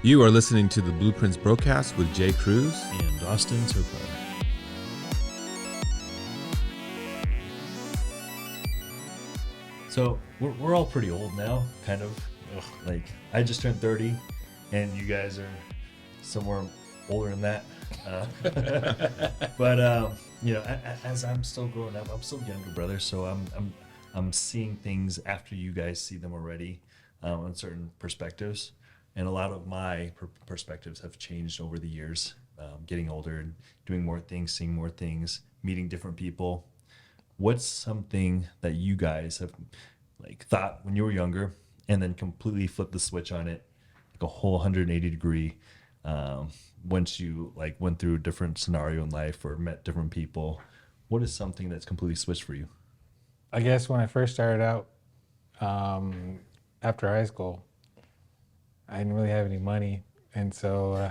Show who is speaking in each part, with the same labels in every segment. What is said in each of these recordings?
Speaker 1: You are listening to the Blueprints Brocast with Jay Cruz
Speaker 2: and Austyn Tokar. So we're all pretty old now, kind of. Like I just turned 30, and you guys are somewhere older than that. But you know, as I'm still growing up, I'm still younger, brother. So I'm seeing things after you guys see them already, on certain perspectives. And a lot of my perspectives have changed over the years, getting older and doing more things, seeing more things, meeting different people. What's something that you guys have like thought when you were younger and then completely flipped the switch on it, like a whole 180 degree, once you like went through a different scenario in life or met different people? What is something that's completely switched for you?
Speaker 3: I guess when I first started out, after high school, I didn't really have any money, and so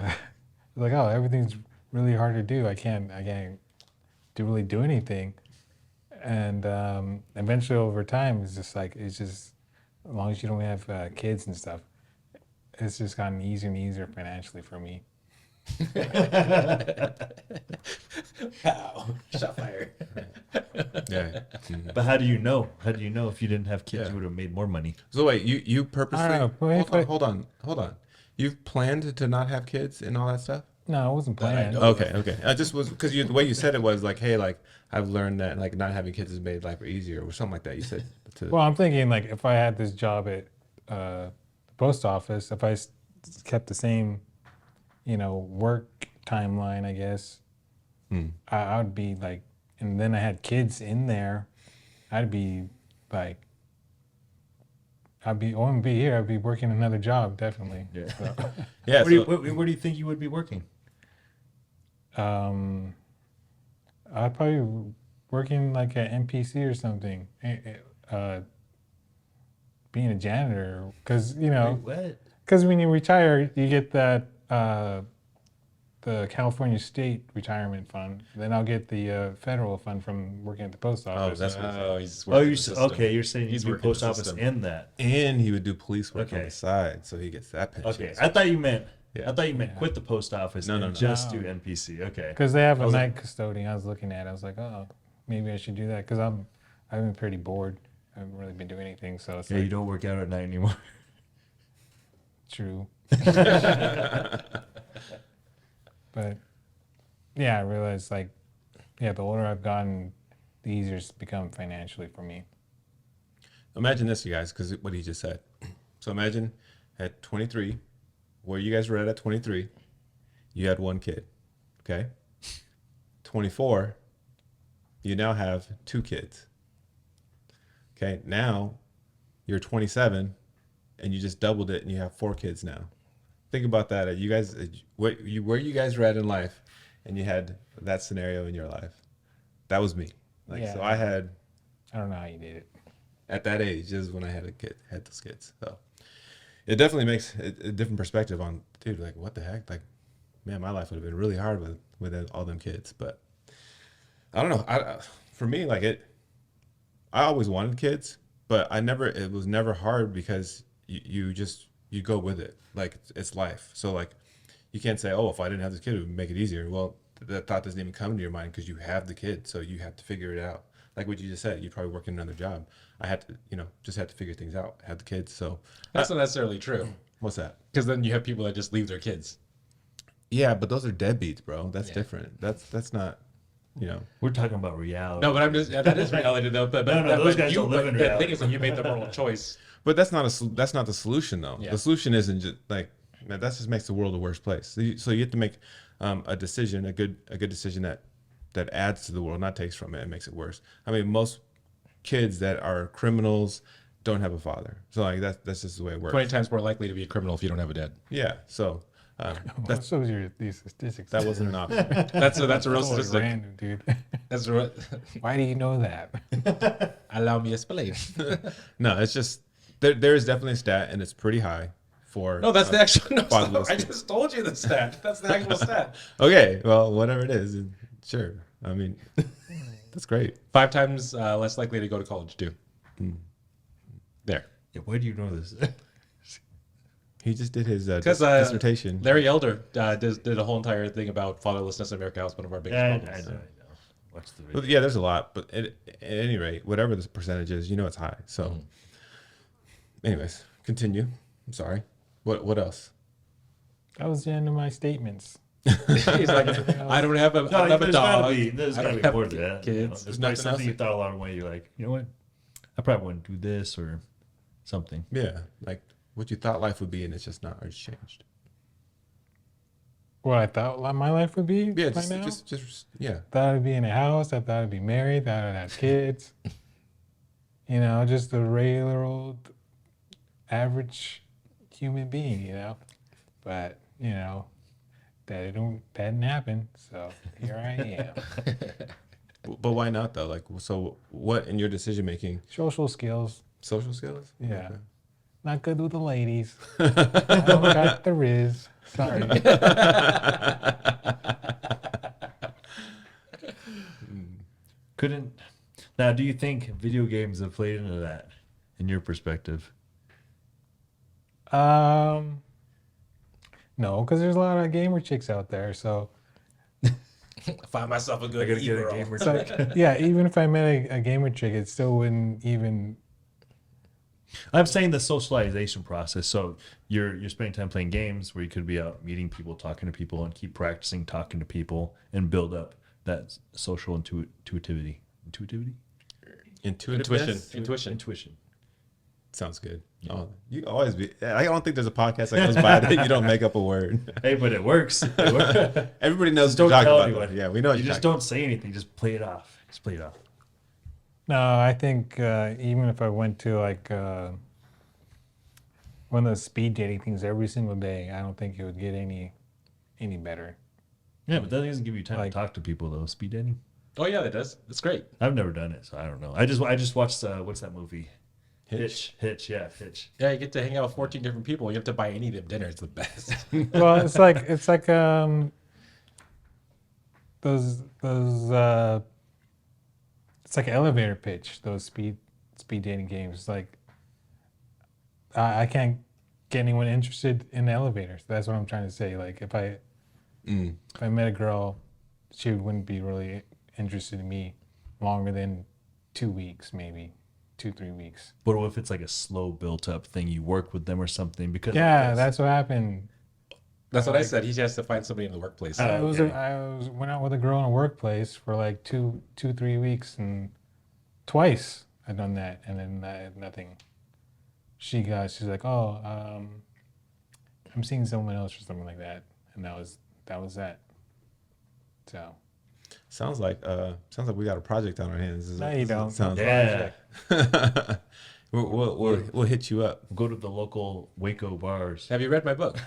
Speaker 3: like, oh, everything's really hard to do. I can't really do anything. And eventually, over time, it's just as long as you don't have kids and stuff, it's just gotten easier and easier financially for me.
Speaker 4: Wow, shot fired.
Speaker 1: Yeah.
Speaker 2: But how do you know? How do you know if you didn't have kids, you would have made more money?
Speaker 1: So wait, you purposely
Speaker 3: I don't know.
Speaker 1: hold on. You've planned to not have kids and all that stuff?
Speaker 3: No, I wasn't planning.
Speaker 1: Okay. I just was because the way you said it was like, hey, like I've learned that like not having kids has made life easier or something like that. You said.
Speaker 3: Well, I'm thinking like if I had this job at the post office, if I kept the same, work timeline, I guess, I would be like, and then I had kids in there, I'd be like, I wouldn't be here. I'd be working another job, definitely.
Speaker 2: Yeah.
Speaker 3: So,
Speaker 1: Yeah.
Speaker 2: Where do you think you would be working?
Speaker 3: I'd probably be working like at NPC or something, being a janitor, because
Speaker 2: What?
Speaker 3: because when you retire, you get that the California State Retirement Fund. Then I'll get the federal fund from working at the post office.
Speaker 1: that's what.
Speaker 4: He's
Speaker 2: Oh, okay. You're saying
Speaker 4: He's
Speaker 2: you do
Speaker 4: working
Speaker 2: post
Speaker 4: the
Speaker 2: office
Speaker 4: system.
Speaker 2: and that.
Speaker 1: And he would do police work on
Speaker 2: Okay.
Speaker 1: the side, so he gets that pension.
Speaker 2: Okay, I thought you meant.
Speaker 1: Yeah.
Speaker 2: I thought you meant quit the post office
Speaker 1: No,
Speaker 2: and just do NPC. Okay.
Speaker 3: Because they have
Speaker 2: I
Speaker 3: a
Speaker 2: was
Speaker 3: night custodian. I was looking at it. I was like, oh, maybe I should do that because I've been pretty bored. I haven't really been doing anything. So it's
Speaker 2: Yeah,
Speaker 3: like,
Speaker 2: you don't work out at night anymore.
Speaker 3: true. But yeah, I realized the older I've gotten, the easier it's become financially for me.
Speaker 1: Imagine this, you guys, because what he just said. So imagine at 23, where you guys were at 23, you had one kid, okay? 24, you now have two kids. Okay, now you're 27, and you just doubled it, and you have four kids now. Think about that. You guys, where you guys were at in life, and you had that scenario in your life. That was me.
Speaker 3: Yeah.
Speaker 1: So I
Speaker 3: don't know how you did it.
Speaker 1: at that age is when I had those kids. So it definitely makes a different perspective on, dude, like what the heck? Like, man, my life would have been really hard with all them kids. But I don't know. For me, I always wanted kids, but it was never hard because you go with it. Like it's life. So like you can't say, oh, if I didn't have this kid, it would make it easier. Well, that thought doesn't even come to your mind because you have the kid. So you have to figure it out. Like what you just said, you're probably working another job. I had to, just had to figure things out. I had the kids. So
Speaker 4: That's not necessarily true,
Speaker 1: what's that?
Speaker 4: because then you have people that just leave their kids.
Speaker 1: Yeah, but those are deadbeats, bro. That's different. That's not,
Speaker 2: We're talking about reality.
Speaker 4: No, but I'm just that is reality though. But
Speaker 2: those guys don't live in
Speaker 4: The
Speaker 2: reality.
Speaker 4: thing is, that you made the moral choice.
Speaker 1: But that's not the solution though.
Speaker 4: Yeah.
Speaker 1: The solution isn't just like, man, that just makes the world a worse place. So you have to make a decision, a good decision that adds to the world, not takes from it and makes it worse. I mean, most kids that are criminals don't have a father. So like that's just the way it works.
Speaker 4: 20 times more likely to be a criminal if you don't have a dad.
Speaker 1: Yeah. So
Speaker 3: That shows these statistics.
Speaker 1: that wasn't an option.
Speaker 4: That's a real
Speaker 3: Totally
Speaker 4: statistic.
Speaker 3: random, dude.
Speaker 4: That's what.
Speaker 3: Why do you know that?
Speaker 4: Allow me to explain.
Speaker 1: No, it's just there is definitely a stat and it's pretty high for.
Speaker 4: No, that's the actual. No,
Speaker 1: fatherless
Speaker 4: I just told you the stat. That's the actual stat.
Speaker 1: Okay, well, whatever it is, sure. I mean, that's great.
Speaker 4: 5 times less likely to go to college too. There.
Speaker 2: Yeah, where do you know this?
Speaker 1: He just did his
Speaker 4: Because
Speaker 1: dissertation.
Speaker 4: Larry Elder did a whole entire thing about fatherlessness in America. That was one of our biggest
Speaker 2: I
Speaker 4: problems.
Speaker 2: know. Watch the video.
Speaker 1: Well, yeah, there's a lot, but at any rate, whatever the percentage is, it's high. So, anyways, continue. I'm sorry. What else?
Speaker 3: That was the end of my statements.
Speaker 4: He's like, I don't have a, I don't have a
Speaker 2: there's
Speaker 4: dog.
Speaker 2: There's
Speaker 4: I
Speaker 2: gotta
Speaker 4: don't
Speaker 2: be
Speaker 4: have
Speaker 2: more to that.
Speaker 4: kids.
Speaker 2: There's
Speaker 1: There's
Speaker 2: probably
Speaker 1: nothing
Speaker 2: something you
Speaker 1: else.
Speaker 2: thought along the way. You're like, you know what? I probably wouldn't do this or something.
Speaker 1: Yeah, like what you thought life would be, and it's just not, or it's changed.
Speaker 3: What I thought my life would be
Speaker 1: Yeah,
Speaker 3: by now?
Speaker 1: just yeah.
Speaker 3: Thought I'd be in a house. I thought I'd be married. Thought I'd have kids. Just a regular old average human being, But, that didn't happen. So here I am.
Speaker 1: But why not though? Like, so what in your decision making?
Speaker 3: Social skills.
Speaker 1: Social skills?
Speaker 3: Yeah.
Speaker 1: Okay.
Speaker 3: Not good with the ladies. I don't got the riz. Sorry.
Speaker 2: Couldn't. Now, do you think video games have played into that, in your perspective?
Speaker 3: No, because there's a lot of gamer chicks out there. So,
Speaker 4: Find myself a
Speaker 2: I
Speaker 4: good
Speaker 2: gotta get a
Speaker 4: e-girl.
Speaker 2: gamer.
Speaker 3: it's like, yeah, even if I met a gamer chick, it still wouldn't even.
Speaker 2: I'm saying the socialization process. So you're spending time playing games where you could be out meeting people, talking to people, and keep practicing talking to people and build up that social intuitivity. Intuition.
Speaker 1: Sounds good. Oh, you always be. I don't think there's a podcast that goes by that you don't make up a word.
Speaker 2: Hey, but it works. It works.
Speaker 1: Everybody knows
Speaker 2: Don't
Speaker 1: what you're
Speaker 2: tell
Speaker 1: talking about.
Speaker 2: anyone.
Speaker 1: Yeah, we know. What
Speaker 2: You
Speaker 1: you're
Speaker 2: just
Speaker 1: talking
Speaker 2: don't say anything. Just play it off. Just play it off.
Speaker 3: No, I think even if I went to like one of those speed dating things every single day, I don't think it would get any better.
Speaker 2: Yeah, but that doesn't give you time
Speaker 3: Like-
Speaker 2: to talk to people though. Speed dating.
Speaker 4: Oh yeah, that does. It's great.
Speaker 2: I've never done it, so I don't know. I just watched what's that movie?
Speaker 1: Hitch.
Speaker 2: Hitch. Yeah, Hitch.
Speaker 4: Yeah, you get to hang out with 14 different people. You have to buy any of them dinner. It's the best.
Speaker 3: Well, it's like those it's like an elevator pitch. Those speed dating games. Like I can't get anyone interested in elevators. That's what I'm trying to say. Like if I met a girl, she wouldn't be really interested in me longer than 2 weeks, maybe 2-3 weeks.
Speaker 2: But what if it's like a slow built up thing? You work with them or something because
Speaker 3: Yeah, that's what happened.
Speaker 4: That's what I said. He has to find somebody in the workplace.
Speaker 2: Oh, okay.
Speaker 3: I went out with a girl in a workplace for like 2-3 weeks, and twice I'd done that, and then nothing. She's like, oh, I'm seeing someone else or something like that, and that was that. So
Speaker 1: Sounds like we got a project on our hands.
Speaker 3: no, you don't.
Speaker 1: Sounds
Speaker 2: Yeah.
Speaker 1: we'll hit you up.
Speaker 2: Go to the local Waco bars.
Speaker 4: Have you read my book?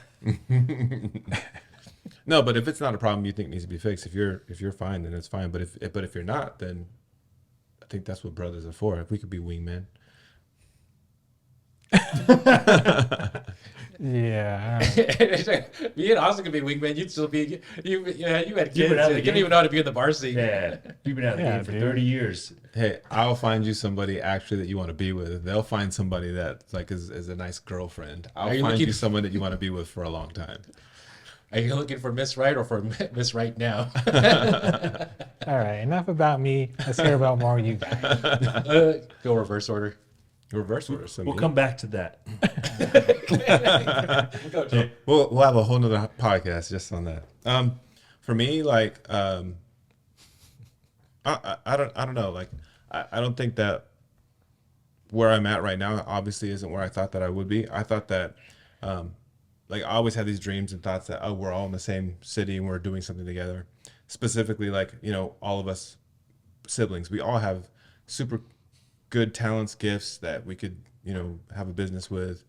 Speaker 1: No, but if it's not a problem you think needs to be fixed, if you're fine, then it's fine. But if you're not, then I think that's what brothers are for. If we could be wingmen.
Speaker 3: Yeah. I don't know.
Speaker 4: Me and Austin could be wingmen. You'd still be. You had kids.
Speaker 2: You've been out of the
Speaker 4: You didn't
Speaker 2: game.
Speaker 4: even know how to be in the bar seat.
Speaker 2: Yeah, you've been out of the
Speaker 3: Yeah,
Speaker 2: game for
Speaker 3: dude.
Speaker 2: 30 years.
Speaker 1: Hey, I'll find you somebody actually that you want to be with. They'll find somebody that like is a nice girlfriend. I'll
Speaker 4: Are you
Speaker 1: find
Speaker 4: looking-
Speaker 1: you someone that you want to be with for a long time.
Speaker 4: Are you looking for Miss Right or for Miss Right now?
Speaker 3: All right, enough about me. Let's hear about more of you guys.
Speaker 4: Go reverse order.
Speaker 1: Reverse order. So
Speaker 2: We'll come back to that.
Speaker 4: Go, Joe.
Speaker 1: We'll have a whole nother podcast just on that. For me, like, I don't know. Like, I don't think that where I'm at right now obviously isn't where I thought that I would be. I thought that, like, I always had these dreams and thoughts that, oh, we're all in the same city and we're doing something together. Specifically, like, all of us siblings, we all have super good talents, gifts that we could, have a business with,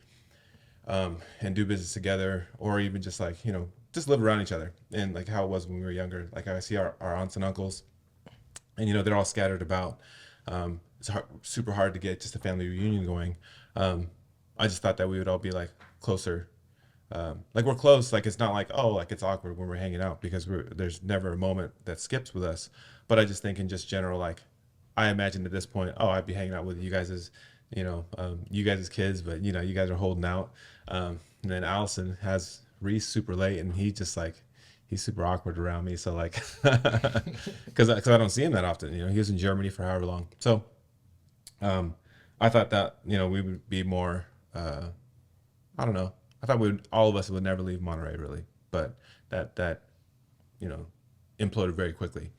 Speaker 1: and do business together, or even just like, just live around each other. And like how it was when we were younger, like I see our aunts and uncles, and they're all scattered about. It's super hard to get just a family reunion going. I just thought that we would all be like closer. Like we're close. Like it's not like, oh, like it's awkward when we're hanging out, because there's never a moment that skips with us. But I just think in just general, like I imagine at this point, oh, I'd be hanging out with you guys as, you guys as kids, but you guys are holding out. And then Allison has Reese super late, and he just like he's super awkward around me. So like, because I don't see him that often. You know, he was in Germany for however long. So, I thought that we would be more. I don't know. I thought all of us would never leave Monterey really, but that imploded very quickly.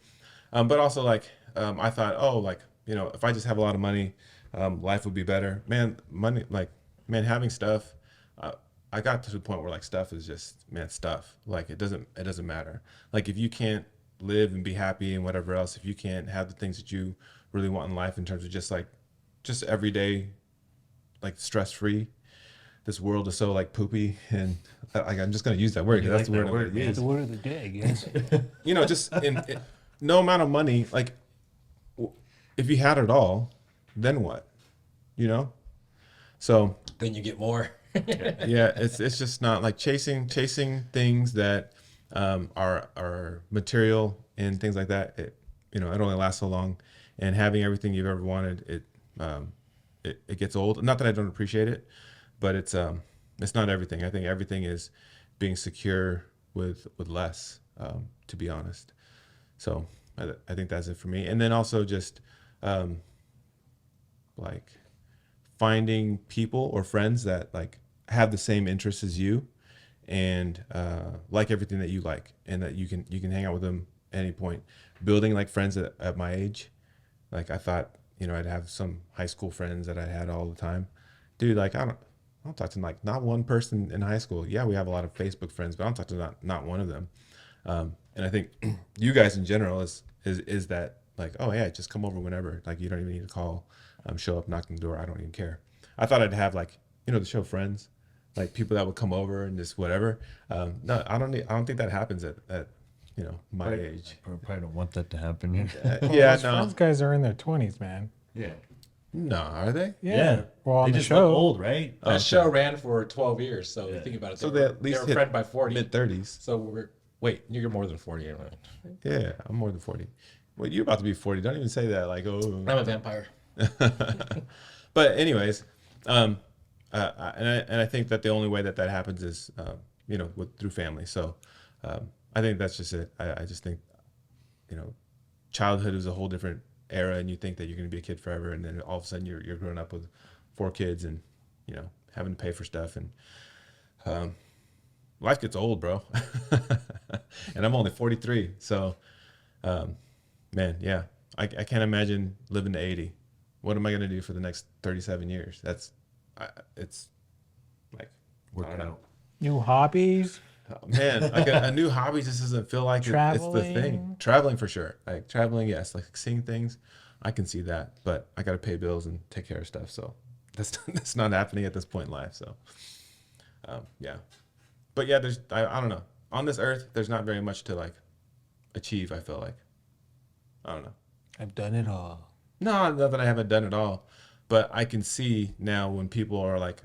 Speaker 1: But also like I thought, oh, like if I just have a lot of money, life would be better. Man, money, like man, having stuff. I got to the point where like stuff is just stuff. Like it doesn't matter. Like if you can't live and be happy and whatever else, if you can't have the things that you really want in life in terms of just everyday, like stress free. This world is so like poopy, and like I'm just gonna use that word because that's the word I'm gonna use.
Speaker 3: The word of the day, I guess.
Speaker 1: Just in no amount of money. Like if you had it all, then what? So
Speaker 4: Then you get more.
Speaker 1: yeah, it's just not like chasing things that are material and things like that. It only lasts so long, and having everything you've ever wanted, it gets old. Not that I don't appreciate it, but it's not everything. I think everything is being secure with less, to be honest. So I think that's it for me. And then also just like finding people or friends that like have the same interests as you and like everything that you like, and that you can hang out with them at any point. Building like friends at my age, like I thought I'd have some high school friends that I had all the time. Dude, like I don't talk to like not one person in high school. Yeah, we have a lot of Facebook friends, but I don't talk to not one of them. And I think you guys in general is that like, oh yeah, just come over whenever. Like you don't even need to call, show up, knock on the door. I don't even care. I thought I'd have like the show friends, like people that would come over and just whatever. No, I don't think that happens at my age.
Speaker 2: I probably don't want that to happen.
Speaker 1: Yeah,
Speaker 3: Those
Speaker 1: no,
Speaker 3: friends guys are in their 20s, man.
Speaker 2: Yeah.
Speaker 1: no, are they?
Speaker 2: Yeah.
Speaker 3: Well, on
Speaker 2: They
Speaker 3: the
Speaker 2: just look
Speaker 3: show.
Speaker 2: old, right?
Speaker 4: That show ran for 12 years, so
Speaker 2: Yeah.
Speaker 4: think about it.
Speaker 1: So they at least
Speaker 4: were
Speaker 1: hit
Speaker 4: friend by 40.
Speaker 1: Mid-30s.
Speaker 4: So you're more than 40 anyway.
Speaker 1: Yeah, I'm more than 40. Well, you're about to be 40. Don't even say that. Like, oh.
Speaker 4: I'm a vampire.
Speaker 1: But anyways, and I think that the only way that happens is, through family. So I think that's just it. I just think, childhood is a whole different era, and you think that you're going to be a kid forever, and then all of a sudden you're growing up with 4 kids, and having to pay for stuff, and life gets old, bro. And I'm only 43, so man, yeah, I can't imagine living to 80. What am I going to do for the next 37 years? It's like
Speaker 2: Work
Speaker 1: I don't know.
Speaker 2: out.
Speaker 3: New hobbies.
Speaker 1: Man, like a new hobby just doesn't feel like it's the thing.
Speaker 3: Traveling.
Speaker 1: Traveling for sure. Like traveling, yes. Like seeing things, I can see that, but I got to pay bills and take care of stuff. So that's not happening at this point in life. So yeah, but yeah, I don't know. On this earth, there's not very much to like achieve. I feel like I don't know.
Speaker 3: I've done it all.
Speaker 1: No, not that I haven't done it all, but I can see now when people are like,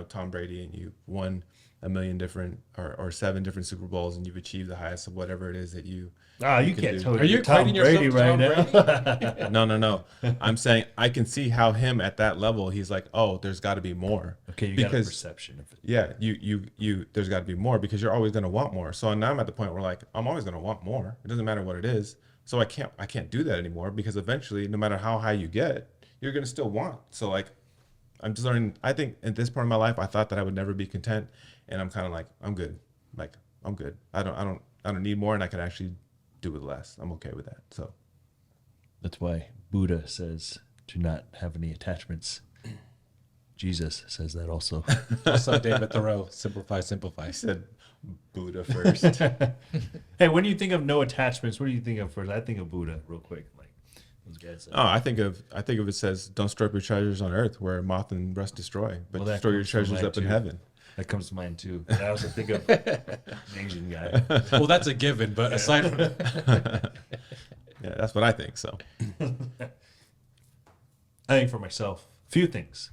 Speaker 1: Tom Brady, and you won a million different or 7 different Super Bowls, and you've achieved the highest of whatever it is that you.
Speaker 2: You
Speaker 1: can
Speaker 2: can't
Speaker 1: do.
Speaker 2: tell
Speaker 4: Are you
Speaker 2: Tom
Speaker 4: equating yourself
Speaker 2: Brady
Speaker 4: to
Speaker 2: right
Speaker 4: Tom
Speaker 2: now.
Speaker 1: No. I'm saying I can see how him at that level, he's like, oh, there's got to be more.
Speaker 2: Okay, you got a perception of it.
Speaker 1: Yeah, you there's got to be more because you're always going to want more. So now I'm at the point where like I'm always going to want more. It doesn't matter what it is. So I can't do that anymore because eventually, no matter how high you get, you're going to still want. So like I'm just learning. I think at this point in my life, I thought that I would never be content, and I'm kind of like I'm good. Like I'm good. I don't need more, and I can actually do with less. I'm okay with that. So
Speaker 2: That's why Buddha says to not have any attachments. Jesus says that also.
Speaker 4: What's up, David Thoreau? Simplify.
Speaker 1: I said Buddha first.
Speaker 2: Hey, when you think of no attachments, what do you think of first? I think of Buddha real quick. Like those guys said.
Speaker 1: Oh, I think of it says, "Don't store up your treasures on earth, where moth and rust destroy, but
Speaker 2: Well, that
Speaker 1: store your
Speaker 2: comes to
Speaker 1: treasures
Speaker 2: mind,
Speaker 1: up in
Speaker 2: too.
Speaker 1: heaven."
Speaker 2: That comes to mind too. But I also think of an Asian guy.
Speaker 4: Well, that's a given, but aside from that,
Speaker 1: Yeah, that's what I think. So
Speaker 2: I think for myself, a few things.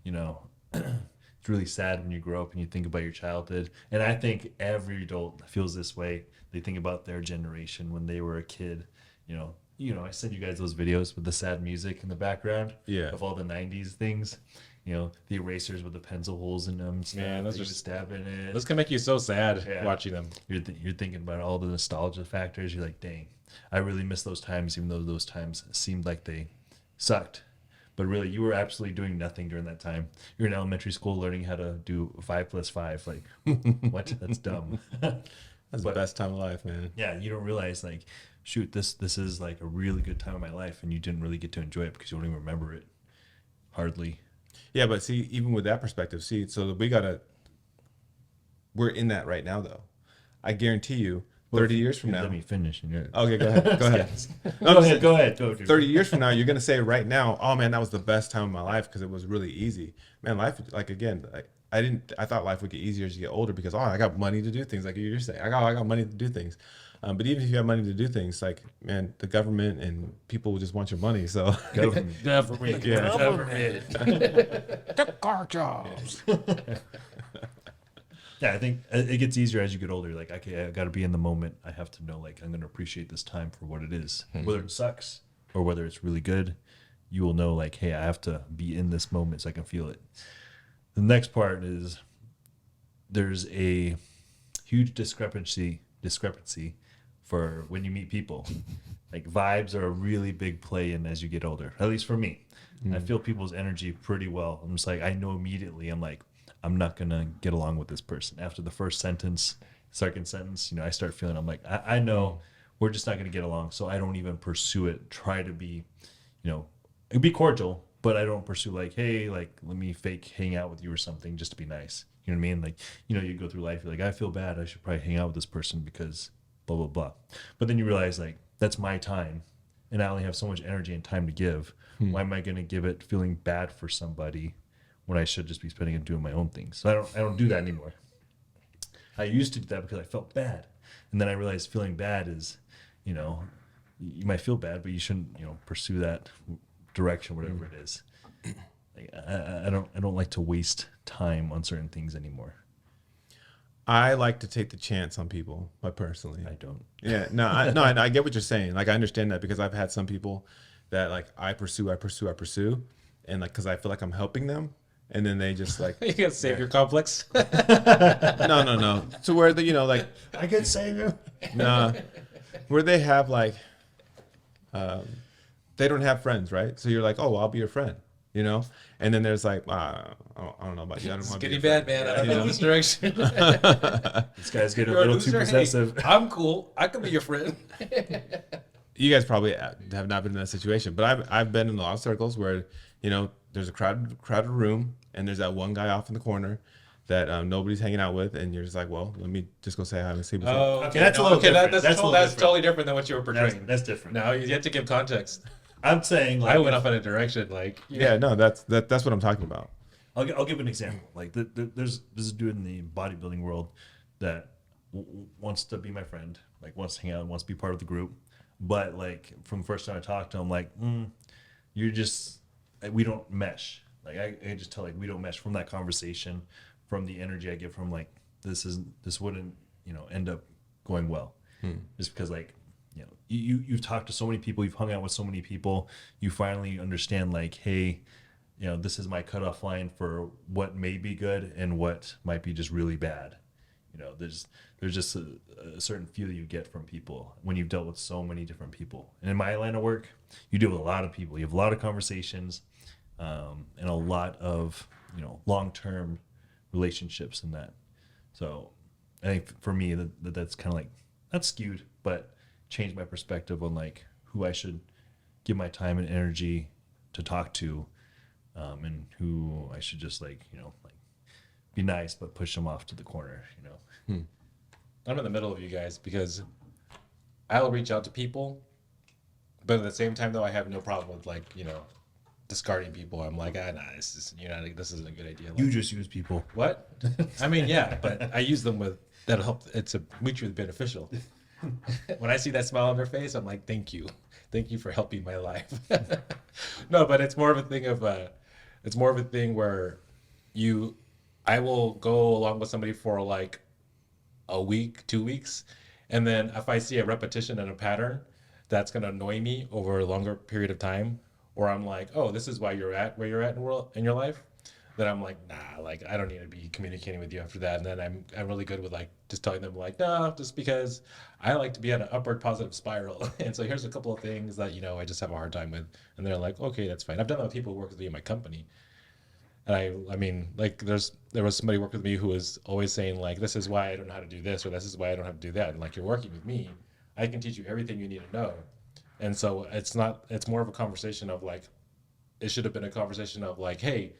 Speaker 2: It's really sad when you grow up and you think about your childhood. And I think every adult feels this way. They think about their generation when they were a kid. I sent you guys those videos with the sad music in the background
Speaker 1: Yeah.
Speaker 2: of all the 90s things. You know, the erasers with the pencil holes in them.
Speaker 4: Man, those
Speaker 2: you
Speaker 4: are
Speaker 2: would stab in it.
Speaker 4: Those can make you so sad
Speaker 2: Yeah.
Speaker 4: watching them.
Speaker 2: You're thinking about all the nostalgia factors. You're like, dang, I really miss those times, even though those times seemed like they sucked. But really, you were absolutely doing nothing during that time. You're in elementary school learning how to do 5 + 5. Like, what? That's dumb.
Speaker 1: That's the best time of life, man.
Speaker 2: Yeah, you don't realize, like, shoot, this is like a really good time of my life, and you didn't really get to enjoy it because you don't even remember it. Hardly.
Speaker 1: Yeah, but see, even with that perspective, so we're in that right now, though. I guarantee you, 30 years from now.
Speaker 2: Let me finish. And
Speaker 1: Okay, go ahead. Go ahead.
Speaker 2: Go ahead.
Speaker 1: 30 years from now, you're going to say right now, oh man, that was the best time of my life because it was really easy. Man, life, like, again, like, I thought life would get easier as you get older because, I got money to do things, like you're saying. I got money to do things. But even if you have money to do things, like, man, the government and people will just want your money. So
Speaker 2: Government.
Speaker 3: The car jobs.
Speaker 2: Yeah, I think it gets easier as you get older. Like, okay, I got to be in the moment. I have to know, like, I'm going to appreciate this time for what it is. Whether it sucks or whether it's really good, you will know, like, hey, I have to be in this moment so I can feel it. The next part is there's a huge discrepancy for when you meet people. Like, vibes are a really big play in as you get older, at least for me. I feel people's energy pretty well. I'm just like, I know immediately, I'm like, I'm not going to get along with this person. After the first sentence, second sentence, I start feeling, I'm like, I know we're just not going to get along. So I don't even pursue it. Try to be, it'd be cordial, but I don't pursue like, hey, like, let me fake hang out with you or something just to be nice. You know what I mean? Like, you go through life, you're like, I feel bad. I should probably hang out with this person because blah, blah, blah. But then you realize, like, that's my time. And I only have so much energy and time to give. Why am I going to give it feeling bad for somebody when I should just be spending it doing my own things? So I don't do that anymore. I used to do that because I felt bad. And then I realized feeling bad is, you might feel bad, but you shouldn't, pursue that direction, whatever it is. Like, I don't like to waste time on certain things anymore.
Speaker 1: I like to take the chance on people, but personally.
Speaker 2: I don't.
Speaker 1: Yeah, I get what you're saying. Like, I understand that because I've had some people that, like, I pursue, and, like, because I feel like I'm helping them, and then they just, like,
Speaker 4: You can save your complex.
Speaker 1: no. So where like,
Speaker 2: I can save him.
Speaker 1: nah, where they have, like, they don't have friends, right? So you're like, oh, well, I'll be your friend, and then there's like, I don't know about you. I don't
Speaker 4: It's
Speaker 1: want to
Speaker 4: getting
Speaker 1: be your
Speaker 4: bad,
Speaker 1: friend.
Speaker 4: man. I don't know this direction.
Speaker 2: This guy's getting a
Speaker 4: You're
Speaker 2: little too
Speaker 4: loser.
Speaker 2: possessive.
Speaker 4: Hey, I'm cool. I can be your friend.
Speaker 1: You guys probably have not been in that situation, but I've been in a lot of circles where there's a crowded room and there's that one guy off in the corner that nobody's hanging out with, and you're just like, well, let me just go say hi and see what's up.
Speaker 4: Oh,
Speaker 2: Okay, that's a little different.
Speaker 4: That's
Speaker 2: That's a little different.
Speaker 4: totally different than what you were portraying.
Speaker 2: That's different.
Speaker 4: No, you have to give context.
Speaker 2: I'm saying, like,
Speaker 4: I went off in a direction like
Speaker 1: Yeah, no, that's what I'm talking about.
Speaker 2: I'll give an example. Like, there's this dude in the bodybuilding world that wants to be my friend, like, wants to hang out, wants to be part of the group. But, like, from the first time I talked to him, like, you're just, we don't mesh. Like, I just tell, like, we don't mesh from that conversation, from the energy I get from, like, this wouldn't, end up going well. Just because, like, you've talked to so many people, you've hung out with so many people, you finally understand, like, hey, this is my cutoff line for what may be good and what might be just really bad. There's just a certain feel you get from people when you've dealt with so many different people. And in my line of work, you deal with a lot of people. You have a lot of conversations, and a lot of long-term relationships in that. So I think for me that's kind of like, not skewed, but changed my perspective on, like, who I should give my time and energy to talk to, and who I should just, like, like, be nice but push them off to the corner.
Speaker 4: I'm in the middle of you guys because I'll reach out to people, but at the same time though I have no problem with, like, discarding people. I'm like, nah, this isn't a good idea. Like,
Speaker 2: You just use people.
Speaker 4: what? I mean, yeah, but I use them with that'll help. It's a mutually beneficial. When I see that smile on their face, I'm like, thank you for helping my life. No, but it's more of a thing where I will go along with somebody for like a week, 2 weeks, and then if I see a repetition and a pattern that's going to annoy me over a longer period of time, or I'm like, oh, this is why you're at where you're at in your life, then I'm like, nah, like I don't need to be communicating with you after that. And then I'm really good with like just telling them like, no, just because I like to be on an upward positive spiral. And so here's a couple of things that, you know, I just have a hard time with. And they're like, okay, that's fine. I've done that with people who work with me in my company. And I mean, like there was somebody who worked with me who was always saying like, this is why I don't know how to do this, or this is why I don't have to do that. And like, you're working with me, I can teach you everything you need to know. And so it's more of a conversation of like, it should have been a conversation of like, hey,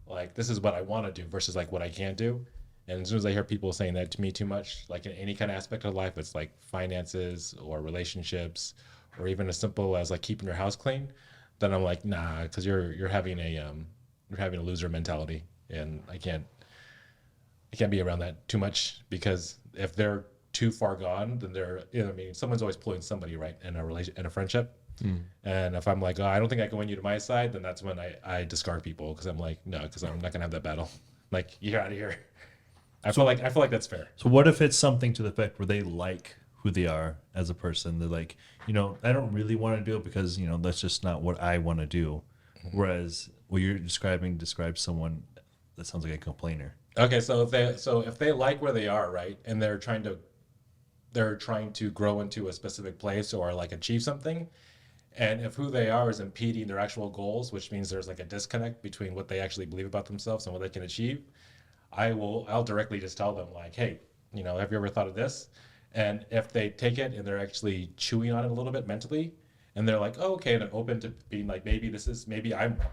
Speaker 4: like this is what I want to do versus like what I can't do. And as soon as I hear people saying that to me too much, like in any kind of aspect of life, it's like finances or relationships, or even as simple as like keeping your house clean, then I'm like, nah, because you're having a loser mentality, and I can't be around that too much, because if they're too far gone, then they're, you know, I mean, someone's always pulling somebody, right, in a friendship. And if I'm like, oh, I don't think I can win you to my side, then that's when I discard people, because I'm like, no, because I'm not gonna have that battle. Like, you're out of here. I feel like that's fair.
Speaker 2: So what if it's something to the effect where they like who they are as a person? They're like, you know, I don't really want to do it because, you know, that's just not what I want to do. Whereas what you're describes someone that sounds like a complainer.
Speaker 4: Okay, so if they like where they are, right, and they're trying to grow into a specific place or like achieve something, and if who they are is impeding their actual goals, which means there's like a disconnect between what they actually believe about themselves and what they can achieve, I'll directly just tell them like, hey, you know, have you ever thought of this? And if they take it and they're actually chewing on it a little bit mentally, and they're like, oh, okay, and they're open to being like, maybe I'm wrong,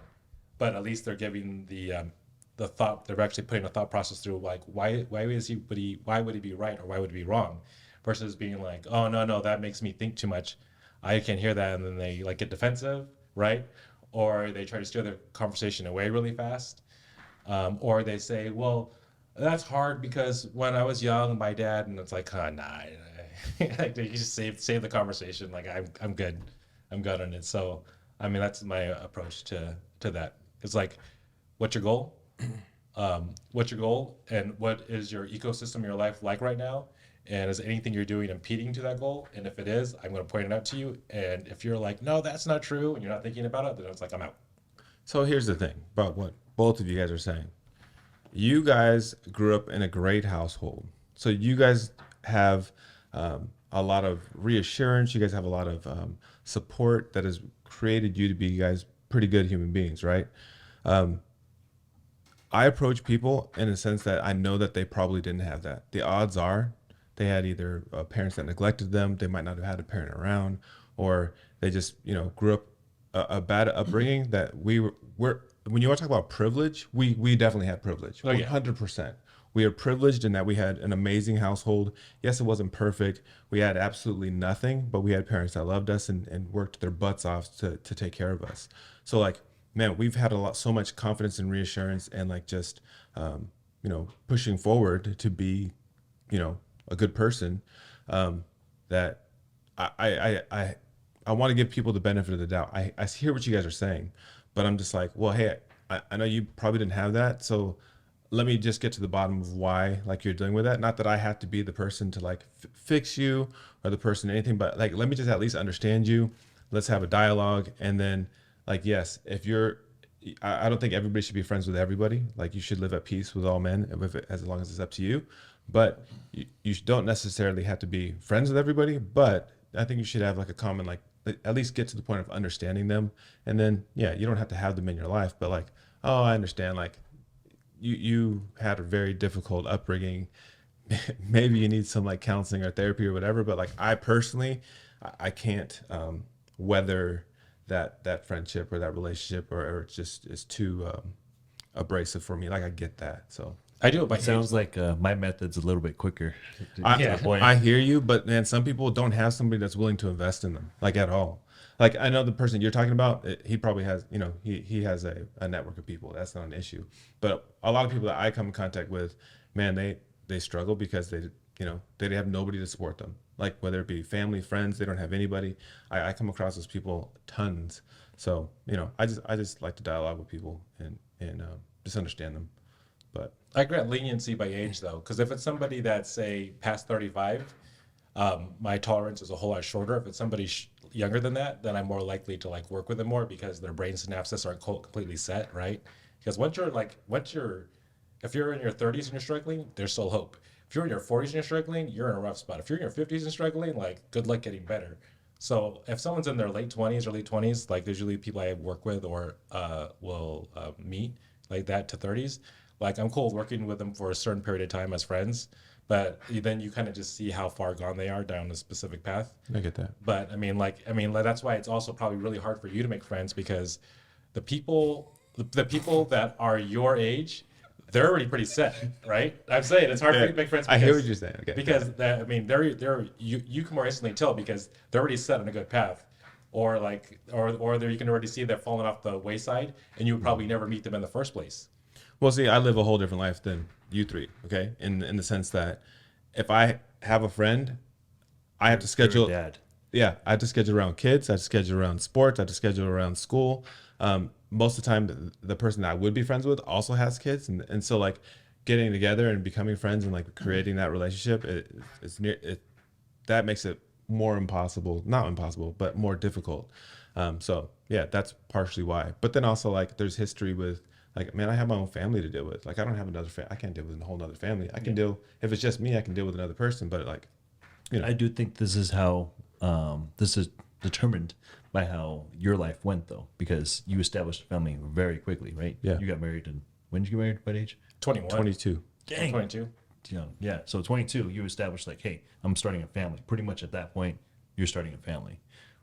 Speaker 4: but at least they're giving the thought, they're actually putting a thought process through like, why would he be right, or why would he be wrong, versus being like, oh no, that makes me think too much, I can't hear that, and then they like get defensive, right? Or they try to steer the conversation away really fast, or they say, well, that's hard because when I was young, my dad, and it's like, nah, like they just save the conversation. Like I'm good on it. So I mean, that's my approach to that. It's like, what's your goal? What's your goal, and what is your ecosystem in your life like right now? And is anything you're doing impeding to that goal? And if it is, I'm going to point it out to you. And if you're like, no, that's not true, and you're not thinking about it, then it's like, I'm out.
Speaker 1: So here's the thing about what both of you guys are saying. You guys grew up in a great household. So you guys have a lot of reassurance. You guys have a lot of support that has created you to be guys pretty good human beings, right? I approach people in a sense that I know that they probably didn't have that. The odds are they had either parents that neglected them, they might not have had a parent around, or they just, you know, grew up a bad upbringing. That we're when you want to talk about privilege, we definitely had privilege. 100%. We are privileged in that we had an amazing household. Yes, it wasn't perfect. We had absolutely nothing, but we had parents that loved us and worked their butts off to take care of us. So like, man, we've had so much confidence and reassurance, and like just, you know, pushing forward to be, you know, a good person, that I want to give people the benefit of the doubt. I hear what you guys are saying, but I'm just like, well, hey, I know you probably didn't have that. So let me just get to the bottom of why like you're dealing with that. Not that I have to be the person to like fix you or the person anything, but like, let me just at least understand you. Let's have a dialogue. And then like, yes, I don't think everybody should be friends with everybody. Like you should live at peace with all men as long as it's up to you. But you don't necessarily have to be friends with everybody, but I think you should have like a common, like at least get to the point of understanding them. And then, yeah, you don't have to have them in your life, but like, oh, I understand. Like you had a very difficult upbringing. Maybe you need some like counseling or therapy or whatever. But like I personally, I can't weather that friendship or that relationship, or it just is too abrasive for me. Like I get that. So
Speaker 4: I do it by
Speaker 2: Sounds like my method's a little bit quicker.
Speaker 1: I hear you, but man, some people don't have somebody that's willing to invest in them, like at all. Like I know the person you're talking about, he probably has, you know, he has a network of people. That's not an issue. But a lot of people that I come in contact with, man, they struggle because they have nobody to support them. Like whether it be family, friends, they don't have anybody. I come across those people tons. So, you know, I just like to dialogue with people and just understand them. But
Speaker 4: I grant leniency by age though, because if it's somebody that's say past 35, my tolerance is a whole lot shorter. If it's somebody younger than that, then I'm more likely to like work with them more because their brain synapses aren't completely set, right? Because if you're in your 30s and you're struggling, there's still hope. If you're in your 40s and you're struggling, you're in a rough spot. If you're in your 50s and struggling, like, good luck getting better. So if someone's in their late 20s, early 20s, like usually people I work with or will meet like that to 30s, like I'm cool working with them for a certain period of time as friends, but then you kind of just see how far gone they are down a specific path.
Speaker 1: I get that.
Speaker 4: But I mean, that's why it's also probably really hard for you to make friends, because the people that are your age, they're already pretty set, right? I'm saying it's hard for you to make friends.
Speaker 1: I hear what you're saying. Okay.
Speaker 4: Because you can more instantly tell because they're already set on a good path, or you can already see they're falling off the wayside, and you would probably never meet them in the first place.
Speaker 1: Well, see, I live a whole different life than you three. Okay, in the sense that if I have a friend, I have to schedule.
Speaker 2: You're a dad.
Speaker 1: Yeah, I have to schedule around kids. I have to schedule around sports. I have to schedule around school. Most of the time, the person that I would be friends with also has kids, and so like getting together and becoming friends and like creating that relationship, that makes it more impossible. Not impossible, but more difficult. So yeah, that's partially why. But then also like there's history with like, man, I have my own family to deal with. Like I don't have another I can't deal with a whole other family. I can deal if it's just me. I can deal with another person. But like, you know,
Speaker 2: I do think this is how this is determined by how your life went, though, because you established a family very quickly, right?
Speaker 1: Yeah.
Speaker 2: You got married, and when did you get married? What age?
Speaker 4: 21.
Speaker 1: 22.
Speaker 2: Dang.
Speaker 4: 22.
Speaker 2: Young. Yeah. So 22, you established like, hey, I'm starting a family. Pretty much at that point, you're starting a family.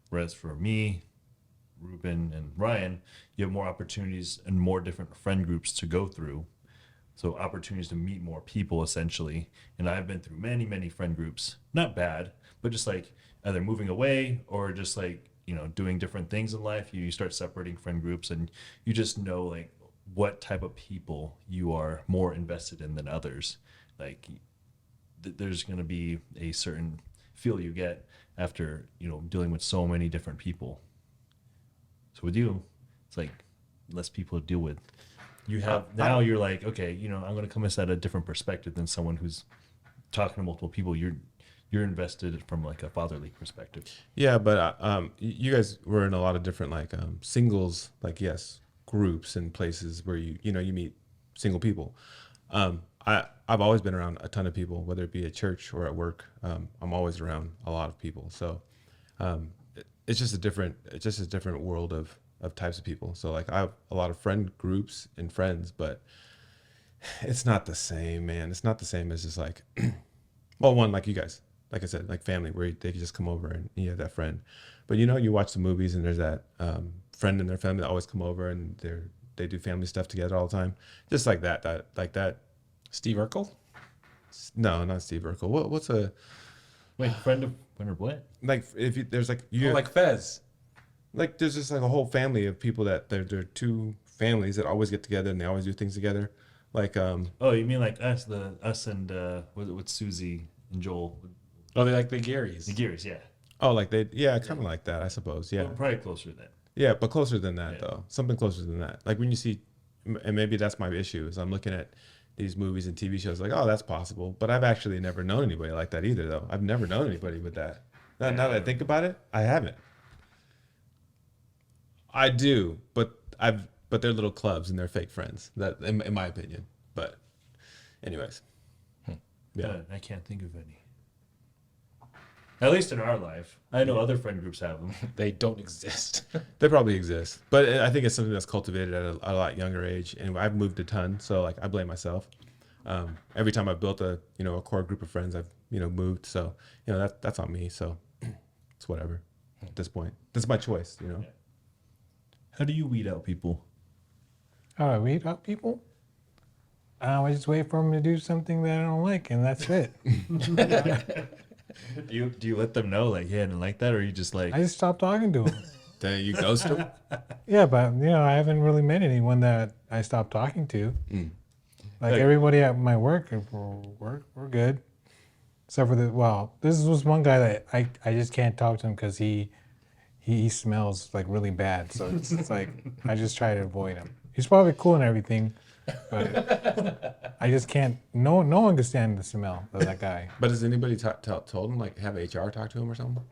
Speaker 2: Whereas for me, Ruben, and Ryan, you have more opportunities and more different friend groups to go through. So opportunities to meet more people, essentially. And I've been through many, many friend groups. Not bad, but just like either moving away or just like, you know, doing different things in life. You start separating friend groups, and you just know like what type of people you are more invested in than others. Like there's going to be a certain feel you get after, you know, dealing with so many different people. So with you, it's like less people to deal with. You have now you're like, okay, you know, I'm going to come at a different perspective than someone who's talking to multiple people. You're invested from like a fatherly perspective.
Speaker 1: Yeah, but you guys were in a lot of different like singles, like groups and places where you meet single people. I've always been around a ton of people, whether it be at church or at work. I'm always around a lot of people, so it's just a different world of types of people. So like I have a lot of friend groups and friends, but it's not the same, man. It's not the same as just like, well, one like you guys. Like I said, like family, where they can just come over and you have that friend. But you know, you watch the movies and there's that friend in their family that always come over and they do family stuff together all the time, just like that.
Speaker 4: Steve Urkel?
Speaker 1: No, not Steve Urkel. What's a
Speaker 2: friend of what?
Speaker 1: like if you, there's like
Speaker 4: like Fez.
Speaker 1: Like there's just like a whole family of people that they're two families that always get together and they always do things together. Like
Speaker 2: oh, you mean like us and with Susie and Joel.
Speaker 4: Oh, they like the Garys.
Speaker 2: The Gears, yeah.
Speaker 1: oh, like kind of like that, I suppose. Yeah.
Speaker 2: Well, probably closer to that.
Speaker 1: Yeah, but closer than that,
Speaker 2: Yeah.
Speaker 1: though. Something closer than that. Like when you see, and maybe that's my issue, is I'm looking at these movies and TV shows like, oh, that's possible. But I've actually never known anybody like that either, though. I've never known anybody with that. Now that I think about it, I haven't. I do, but they're little clubs and they're fake friends. That, in my opinion. But, anyways, yeah.
Speaker 2: I can't think of any. At least in our life. I know other friend groups have them.
Speaker 4: They don't exist.
Speaker 1: They probably exist, but I think it's something that's cultivated at a lot younger age. And I've moved a ton, so like I blame myself. Every time I've built a core group of friends, I've moved. So that's on me. So it's whatever at this point. That's my choice.
Speaker 2: Yeah. How do you weed out people?
Speaker 3: How do I weed out people? I just wait for them to do something that I don't like, and that's it.
Speaker 2: Do you let them know like, yeah, I didn't like that, or you just like
Speaker 3: I just stop talking to them.
Speaker 1: Then you ghost them.
Speaker 3: Yeah, but I haven't really met anyone that I stopped talking to. Like
Speaker 2: Like-
Speaker 3: everybody at my work, we're good. Except for this was one guy that I just can't talk to him because he smells like really bad. So it's like I just try to avoid him. He's probably cool and everything, but I just can't. No one can stand the smell of that guy.
Speaker 1: But has anybody told him, like, have HR talk to him or something?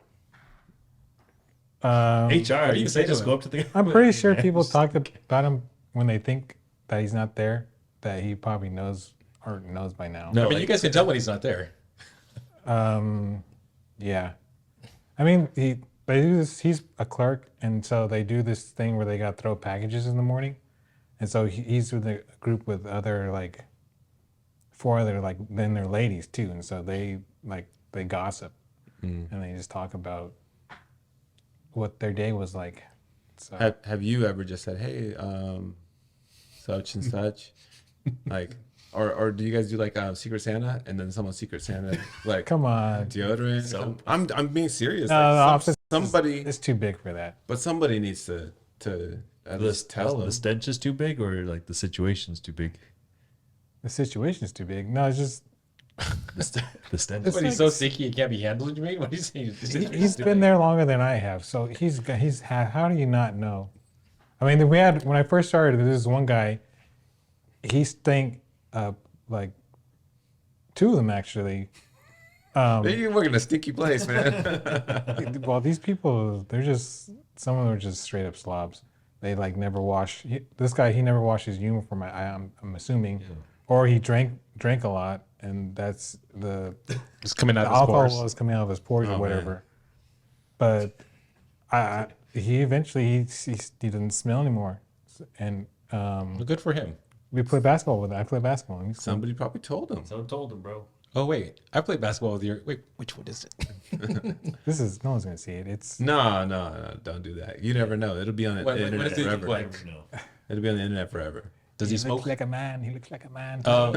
Speaker 2: HR?
Speaker 4: do you
Speaker 2: You
Speaker 4: say
Speaker 2: say just
Speaker 4: to
Speaker 2: go
Speaker 4: him?
Speaker 2: up to the.
Speaker 3: I'm pretty sure people talk about him when they think that he's not there that he probably knows or knows by now.
Speaker 2: No,
Speaker 4: I mean,
Speaker 2: like-
Speaker 4: you guys can tell when he's not there.
Speaker 3: Yeah. I mean, they do this. He's a clerk, and so they do this thing where they got to throw packages in the morning, and so he's with a group with other like 4 other like then they're ladies too, and so they gossip and they just talk about what their day was like. So
Speaker 1: Have you ever just said, hey, such and such, like, or do you guys do like Secret Santa and then someone Secret Santa like
Speaker 3: come on,
Speaker 1: deodorant?
Speaker 2: Soap.
Speaker 1: I'm being serious.
Speaker 3: No,
Speaker 1: like,
Speaker 3: the office
Speaker 1: somebody,
Speaker 3: it's too big for that.
Speaker 1: but somebody needs to at least tell
Speaker 2: the
Speaker 1: them.
Speaker 2: stench is too big, or like the situation's too big.
Speaker 3: The situation is too big. No, it's just
Speaker 2: The stench.
Speaker 3: It's
Speaker 4: But he's
Speaker 3: like-
Speaker 4: so sticky it can't be handled. You mean? What are you saying?
Speaker 3: he's been there longer than I have, so how do you not know? I mean, when I first started, there was one guy. He stank like 2 of them actually.
Speaker 1: You're working a stinky place, man.
Speaker 3: Well, these people, some of them are just straight up slobs. They like never wash. This guy, he never washed his uniform. I'm assuming, or he drank a lot, and that's the
Speaker 4: It's coming out of his
Speaker 3: alcohol
Speaker 4: pores.
Speaker 3: was coming out of his pores
Speaker 1: Oh,
Speaker 3: or
Speaker 1: man.
Speaker 3: whatever. But he eventually he didn't smell anymore, and
Speaker 4: Well, good for him.
Speaker 3: we play basketball with him. I play basketball. And
Speaker 1: Somebody probably told him.
Speaker 2: Someone told him, bro.
Speaker 4: Oh wait, I played basketball with your. Wait, which one is it?
Speaker 3: no one's gonna see it. It's
Speaker 1: No, don't do that. You never know. It'll be on the
Speaker 4: What
Speaker 1: internet
Speaker 4: is it
Speaker 1: forever.
Speaker 4: like?
Speaker 2: No.
Speaker 1: It'll be on the internet forever.
Speaker 4: Does he
Speaker 3: looks
Speaker 4: smoke?
Speaker 3: like a man. He looks like a man.
Speaker 4: Oh,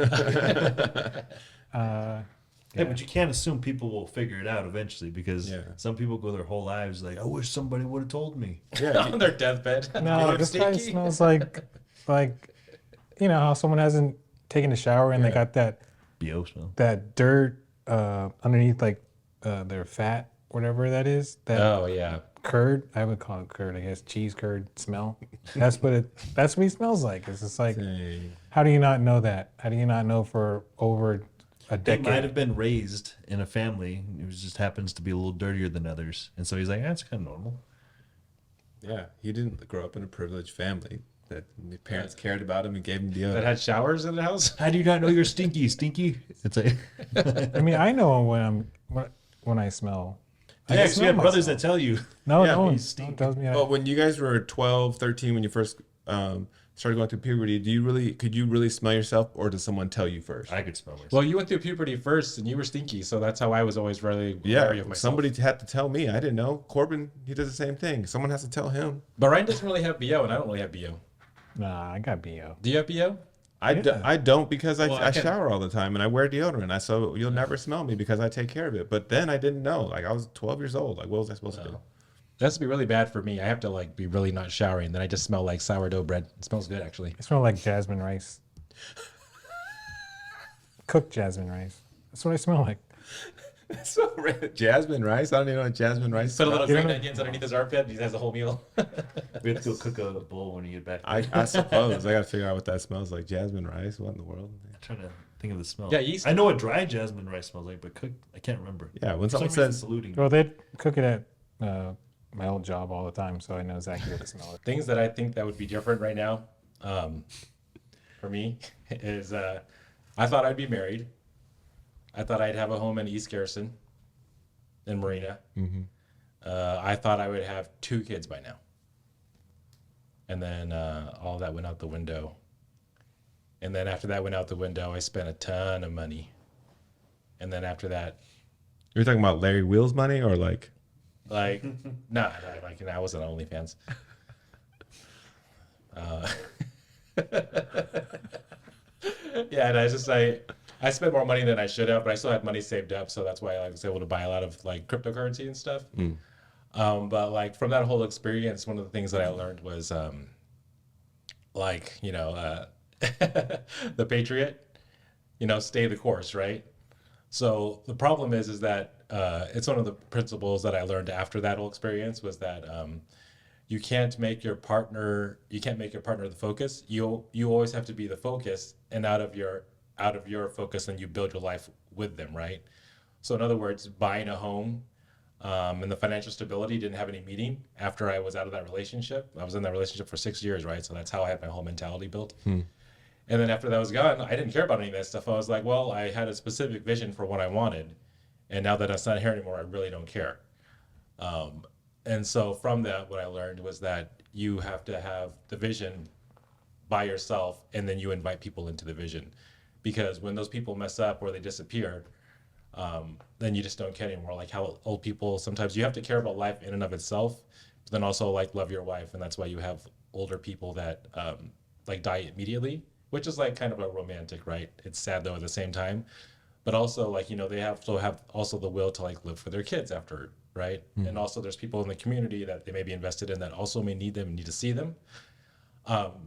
Speaker 2: Yeah, but you can't assume people will figure it out eventually, because
Speaker 1: Yeah.
Speaker 2: some people go their whole lives like, I wish somebody would have told me.
Speaker 1: Yeah,
Speaker 4: on their deathbed.
Speaker 3: No,
Speaker 4: Feeling
Speaker 3: this guy
Speaker 4: stinky?
Speaker 3: smells like you know how someone hasn't taken a shower and they got
Speaker 2: BO smell.
Speaker 3: that dirt underneath like their fat, whatever that is. That
Speaker 4: Oh yeah.
Speaker 3: curd, I would call it curd, I guess, cheese curd smell. That's what he smells like. It's just like,
Speaker 1: Dang.
Speaker 3: how do you not know that? How do you not know for over a
Speaker 2: They might
Speaker 3: decade?
Speaker 2: have been raised in a family. It just happens to be a little dirtier than others. And so he's like, that's kind of normal.
Speaker 1: Yeah, he didn't grow up in a privileged family that his parents cared about him and gave him the
Speaker 4: That had showers in the house.
Speaker 2: How do you not know you're stinky? Stinky? It's like,
Speaker 3: I mean, I know when I smell. I
Speaker 2: yeah,
Speaker 3: can
Speaker 2: 'cause you
Speaker 3: smell
Speaker 2: have brothers
Speaker 3: myself.
Speaker 2: that tell you.
Speaker 3: No,
Speaker 1: Yeah,
Speaker 3: no one
Speaker 2: he's stinky.
Speaker 3: tells me that.
Speaker 1: Well, when you guys were 12, 13, when you first started going through puberty, could you really smell yourself, or does someone tell you first?
Speaker 2: I could smell myself.
Speaker 4: Well, you went through puberty first, and you were stinky, so that's how I was always really wary of myself.
Speaker 1: Somebody had to tell me. I didn't know. Corbin, he does the same thing. Someone has to tell him.
Speaker 4: But Ryan doesn't really have BO, and I don't really have BO.
Speaker 3: Nah, I got BO.
Speaker 4: Do you have BO?
Speaker 1: I don't because
Speaker 4: Well, I
Speaker 1: I
Speaker 4: can-
Speaker 1: shower all the time and I wear deodorant. So you'll never smell me because I take care of it. But then I didn't know. Like I was 12 years old. Like what was I supposed to do?
Speaker 4: That's to be really bad for me. I have to like be really not showering. Then I just smell like sourdough bread. It smells good actually.
Speaker 3: I smell like jasmine rice. Cooked jasmine rice. That's what I smell like.
Speaker 1: So jasmine rice. I don't even know what jasmine rice.
Speaker 4: Put a little
Speaker 1: smells.
Speaker 4: green onions underneath his armpit. He has a whole meal.
Speaker 2: We have to go cook a bowl when you get back.
Speaker 1: I suppose I got to figure out what that smells like. Jasmine rice. What in the world?
Speaker 2: I'm trying to think of the smell.
Speaker 4: Yeah, yeast.
Speaker 2: I know what dry jasmine rice smells like, but cooked, I can't remember.
Speaker 1: Yeah, when
Speaker 2: For some
Speaker 1: someone
Speaker 2: reason,
Speaker 1: says
Speaker 2: saluting.
Speaker 3: Well, they cook it at my old job all the time, so I know exactly what it smells like.
Speaker 4: Things that I think that would be different right now, for me, is I thought I'd be married. I thought I'd have a home in East Garrison, in Marina. I thought I would have 2 kids by now. And then all that went out the window. And then after that went out the window, I spent a ton of money. And then after that,
Speaker 1: you're talking about Larry Wheels money or like
Speaker 4: like, nah, like I wasn't on OnlyFans. Yeah, and I was just like, I spent more money than I should have, but I still had money saved up, so that's why I was able to buy a lot of like cryptocurrency and stuff. But like from that whole experience, one of the things that I learned was, like the Patriot, stay the course, right? So the problem is that it's one of the principles that I learned after that whole experience was that you can't make your partner the focus. You always have to be the focus, and out of your focus, then you build your life with them, right? So in other words, buying a home and the financial stability didn't have any meaning after I was out of that relationship. I was in that relationship for 6 years, right? So that's how I had my whole mentality built. And then after that was gone, I didn't care about any of that stuff. I was like, well, I had a specific vision for what I wanted. And now that that's not here anymore, I really don't care. Um, and so from that, what I learned was that you have to have the vision by yourself, and then you invite people into the vision. Because when those people mess up or they disappear, then you just don't care anymore. Like how old people, sometimes you have to care about life in and of itself, but then also like love your wife. And that's why you have older people that like die immediately, which is like kind of a romantic, right? It's sad though at the same time. But also like, you know, they have to have also the will to like live for their kids after, right? And also there's people in the community that they may be invested in that also may need them and need to see them.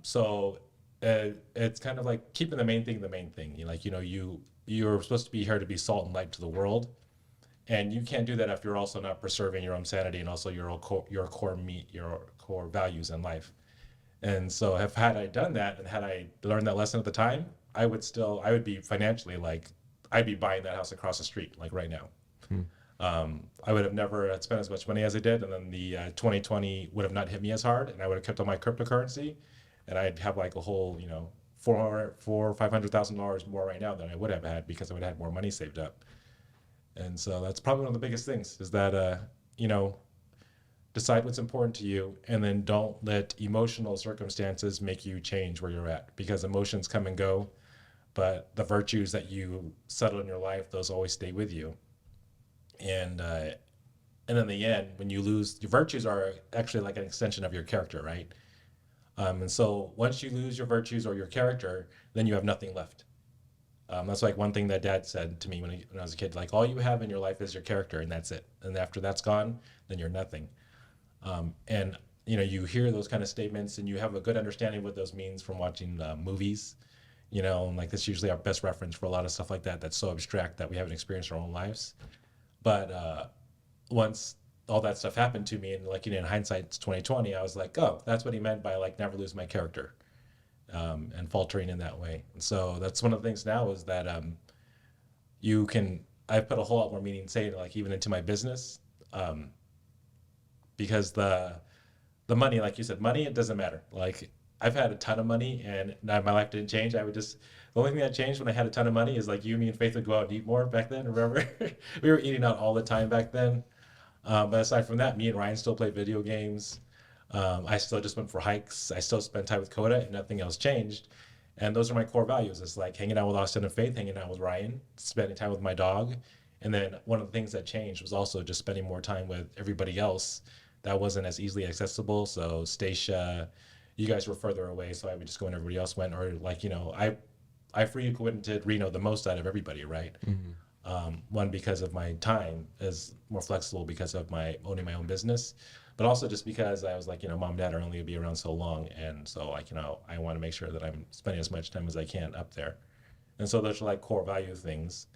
Speaker 4: So it's kind of like keeping the main thing the main thing. Like, you know, you're supposed to be here to be salt and light to the world, and you can't do that if you're also not preserving your own sanity and also your core values in life. And so if had I done that and had I learned that lesson at the time, I would be financially like I'd be buying that house across the street like right now. I would have never spent as much money as I did, and then the 2020 would have not hit me as hard, and I would have kept on my cryptocurrency, and I'd have like a whole, you know, $500,000 more right now than I would have had because I would have had more money saved up. And so that's probably one of the biggest things is that you know, decide what's important to you, and then don't let emotional circumstances make you change where you're at, because emotions come and go, but the virtues that you settle in your life, those always stay with you. And in the end, when you lose, your virtues are actually like an extension of your character, right? And so once you lose your virtues or your character, then you have nothing left. That's like one thing that Dad said to me when I was a kid, like all you have in your life is your character, and that's it. And after that's gone, then you're nothing. And you know, you hear those kind of statements, and you have a good understanding of what those means from watching movies. You know, and like that's usually our best reference for a lot of stuff like that. That's so abstract that we haven't experienced our own lives. But once all that stuff happened to me, and like, you know, in hindsight, it's 2020, I was like, oh, that's what he meant by like never lose my character, and faltering in that way. And so that's one of the things now is that I've put a whole lot more meaning, say, like even into my business, because the money, like you said, money, it doesn't matter. Like I've had a ton of money, and my life didn't change. The only thing that changed when I had a ton of money is like you, me, and Faith would go out and eat more back then. Remember, we were eating out all the time back then. But aside from that, me and Ryan still play video games. I still just went for hikes. I still spent time with Coda, and nothing else changed. And those are my core values. It's like hanging out with Austin and Faith, hanging out with Ryan, spending time with my dog. And then one of the things that changed was also just spending more time with everybody else that wasn't as easily accessible. So Stacia, you guys were further away, so I would just go when everybody else went. Or like, you know, I frequented Reno the most out of everybody, right? One, because of my time is more flexible because of my owning my own business, but also just because I was like, you know, mom and dad are only gonna be around so long, and so like, you know, I want to make sure that I'm spending as much time as I can up there. And so those are like core value things.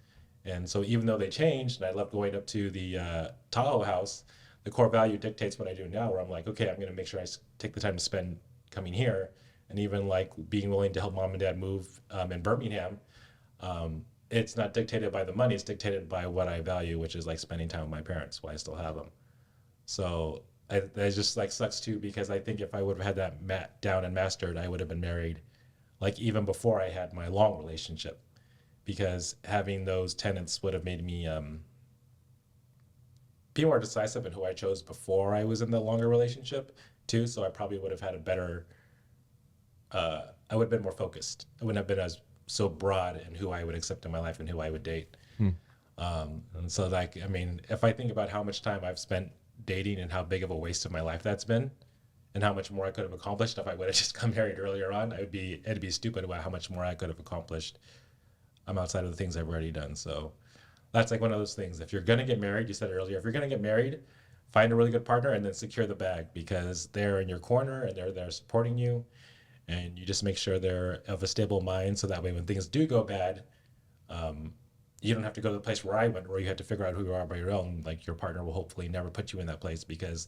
Speaker 4: And so even though they changed, and I love going up to the Tahoe house, the core value dictates what I do now, where I'm like, okay, I'm gonna make sure I take the time to spend coming here, and even like being willing to help mom and dad move in Birmingham. It's not dictated by the money, it's dictated by what I value, which is like spending time with my parents while I still have them. So that just like sucks too, because I think if I would have had that down and mastered, I would have been married like even before I had my long relationship, because having those tenets would have made me be more decisive in who I chose before I was in the longer relationship too. So I probably would have had a better, I would have been more focused. I wouldn't have been as so broad in who I would accept in my life and who I would date. And so like, I mean, if I think about how much time I've spent dating and how big of a waste of my life that's been, and how much more I could have accomplished if I would have just got married earlier on, it'd be stupid about how much more I could have accomplished outside of the things I've already done. So that's like one of those things. If you're going to get married, you said it earlier, if you're going to get married, find a really good partner and then secure the bag, because they're in your corner and they're there supporting you. And you just make sure they're of a stable mind, so that way when things do go bad, you don't have to go to the place where I went, where you had to figure out who you are by your own. Like your partner will hopefully never put you in that place, because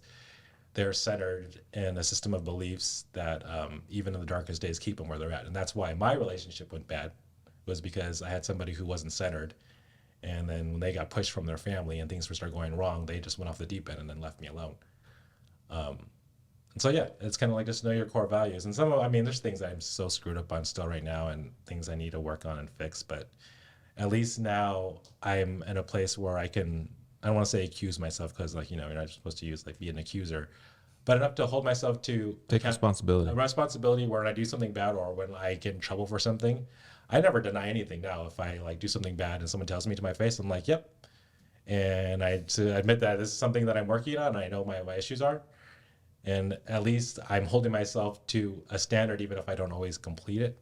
Speaker 4: they're centered in a system of beliefs that even in the darkest days keep them where they're at. And that's why my relationship went bad, was because I had somebody who wasn't centered. And then when they got pushed from their family and things started going wrong, they just went off the deep end and then left me alone. And so yeah, it's kind of like just know your core values. And some of, I mean, there's things I'm so screwed up on still right now, and things I need to work on and fix. But at least now I'm in a place where I can. I don't want to say accuse myself because like you're not supposed to use like be an accuser, but enough to hold myself to
Speaker 1: Take responsibility.
Speaker 4: a responsibility where when I do something bad or when I get in trouble for something, I never deny anything now. If I like do something bad and someone tells me to my face, I'm like, yep. And I to admit that this is something that I'm working on. And I know my issues are. And at least I'm holding myself to a standard, even if I don't always complete it.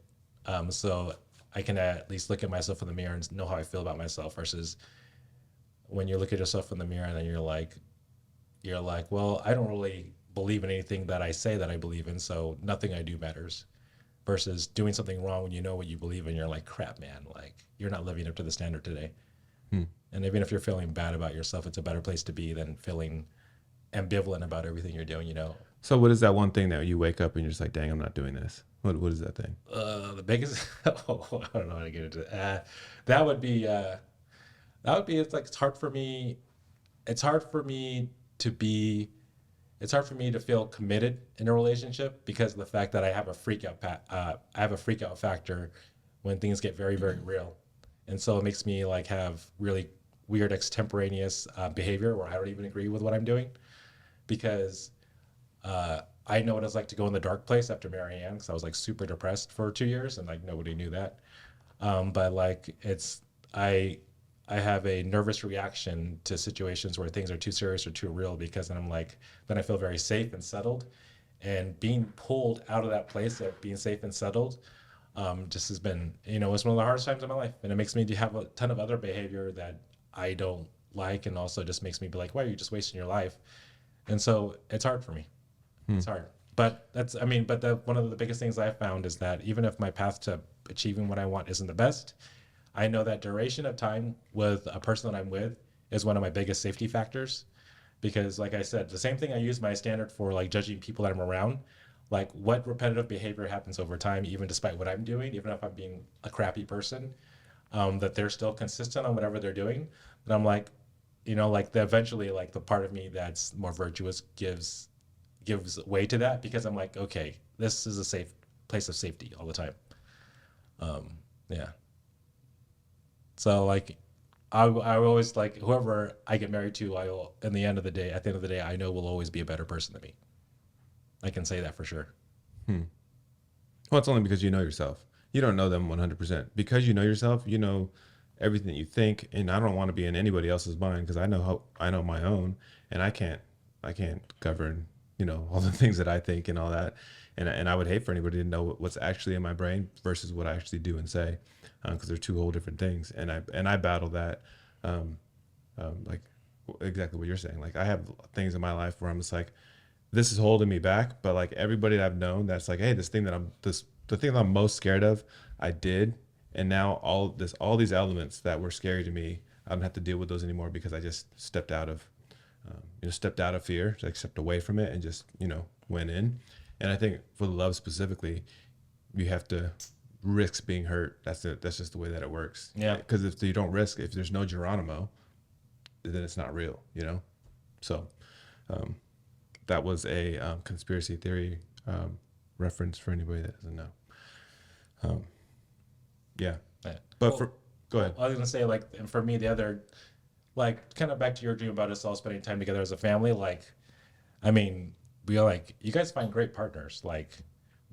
Speaker 4: So I can at least look at myself in the mirror and know how I feel about myself versus when you look at yourself in the mirror and then you're like, well, I don't really believe in anything that I say that I believe in, so nothing I do matters. Versus doing something wrong when you know what you believe in, you're like, crap, man, like you're not living up to the standard today. And even if you're feeling bad about yourself, it's a better place to be than feeling ambivalent about everything you're doing,
Speaker 1: So what is that one thing that you wake up and you're just like, dang, I'm not doing this? What is that thing?
Speaker 4: The biggest, I don't know how to get into it. That would be, it's like, it's hard for me to be, it's hard for me to feel committed in a relationship because of the fact that I have a freak out factor when things get very, very real. And so it makes me like have really weird extemporaneous behavior where I don't even agree with what I'm doing because I know what it's like to go in the dark place after Marianne because I was like super depressed for 2 years and like nobody knew that. But like I have a nervous reaction to situations where things are too serious or too real because then I feel very safe and settled. And being pulled out of that place of being safe and settled just has been, it's one of the hardest times of my life. And it makes me have a ton of other behavior that I don't like and also just makes me be like, why are you just wasting your life? And so it's hard for me. It's hard. But one of the biggest things I've found is that even if my path to achieving what I want isn't the best, I know that duration of time with a person that I'm with is one of my biggest safety factors. Because like I said, the same thing I use my standard for like judging people that I'm around, like what repetitive behavior happens over time, even despite what I'm doing, even if I'm being a crappy person, that they're still consistent on whatever they're doing. And I'm like, eventually like the part of me that's more virtuous gives way to that because I'm like, okay, this is a safe place of safety all the time. Yeah. So like, I always like whoever I get married to, at the end of the day, I know will always be a better person than me. I can say that for sure.
Speaker 1: Well, it's only because you know yourself. You don't know them 100%. Because you know yourself, you know everything that you think, and I don't want to be in anybody else's mind because I know my own, and I can't govern, all the things that I think and all that. And I would hate for anybody to know what's actually in my brain versus what I actually do and say, because they're two whole different things. And I battle that, like exactly what you're saying. Like I have things in my life where I'm just like, this is holding me back. But like everybody that I've known, that's like, hey, the thing that I'm most scared of, I did, and now all these elements that were scary to me, I don't have to deal with those anymore because I just stepped out of fear, like stepped away from it and just went in. And I think for love specifically, you have to risk being hurt. That's just the way that it works.
Speaker 4: Yeah.
Speaker 1: Because if you don't risk, if there's no Geronimo, then it's not real. So that was a conspiracy theory reference for anybody that doesn't know. Yeah. But go ahead.
Speaker 4: I was gonna say like, and for me, the other, like, kind of back to your dream about us all spending time together as a family. Like, I mean, you guys find great partners, like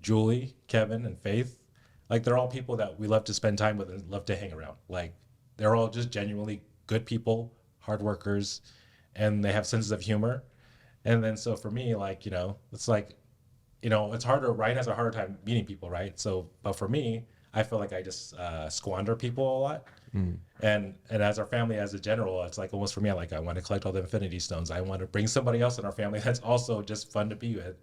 Speaker 4: Julie, Kevin, and Faith. Like, they're all people that we love to spend time with and love to hang around. Like, they're all just genuinely good people, hard workers, and they have senses of humor. And then so for me, like, it's like, it's harder. Ryan has a harder time meeting people, right? So, but for me, I feel like I just squander people a lot. And as our family as a general, it's like almost for me, I want to collect all the infinity stones. I want to bring somebody else in our family that's also just fun to be with.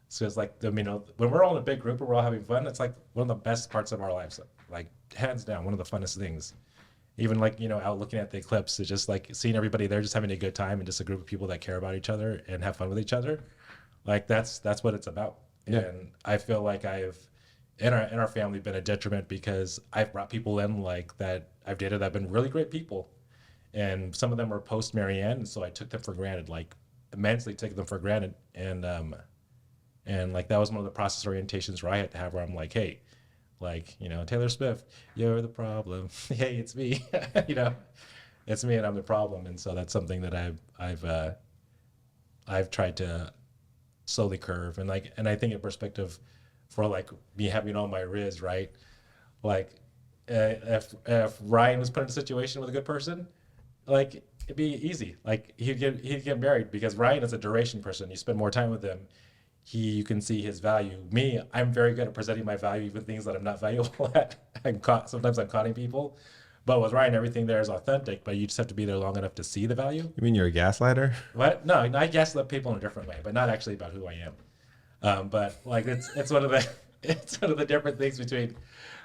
Speaker 4: So it's like, when we're all in a big group and we're all having fun, it's like one of the best parts of our lives, like hands down, one of the funnest things. Even like, out looking at the eclipse, it's just like seeing everybody there just having a good time and just a group of people that care about each other and have fun with each other. Like that's what it's about. Yeah. And I feel like I've in our family been a detriment because I've brought people in like that I've dated that have been really great people. And some of them were post Marianne, and so I took them for granted, like immensely took them for granted. And And like that was one of the process orientations where I had to have, where I'm like, hey, like, you know, Taylor Swift, you're the problem. Hey, it's me. You know, it's me and I'm the problem. And so that's something that I've tried to slowly curve. And like, and I think in perspective for like me having all my riz, right? Like if Ryan was put in a situation with a good person, like it'd be easy. Like he'd get married, because Ryan is a duration person. You spend more time with him, you can see his value. Me, I'm very good at presenting my value, even things that I'm not valuable at. Sometimes I'm conning people. But with Ryan, everything there is authentic, but you just have to be there long enough to see the value.
Speaker 1: You mean you're a gaslighter?
Speaker 4: What? No, I gaslight people in a different way, but not actually about who I am. But like it's one of the it's one of the different things between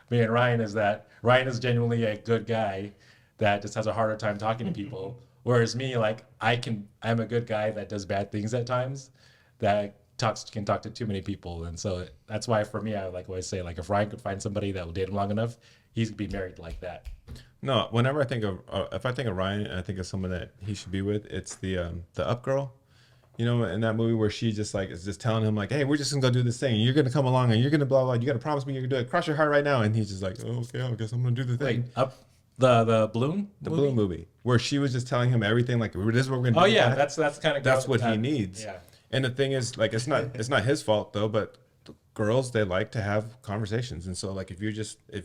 Speaker 4: me and Ryan, is that Ryan is genuinely a good guy that just has a harder time talking to people, whereas me, like I'm a good guy that does bad things at times, that can talk to too many people. And so that's why for me, I like always say, like, if Ryan could find somebody that will date him long enough, he's gonna be married like that.
Speaker 1: No, whenever I think of if I think of Ryan and I think of someone that he should be with, it's the Up girl. You know, in that movie where she just like is just telling him like, hey, we're just gonna go do this thing, and you're gonna come along, and you're gonna blah blah. You gotta promise me you're gonna do it. Cross your heart right now. And he's just like, oh, okay, I guess I'm gonna do the thing.
Speaker 4: Wait, Up the Bloom
Speaker 1: Bloom movie where she was just telling him everything, like, this is what we're gonna do.
Speaker 4: Oh yeah, that's kind of
Speaker 1: that's what he needs.
Speaker 4: Yeah.
Speaker 1: And the thing is, like, it's not his fault though, but girls, they like to have conversations. And so like if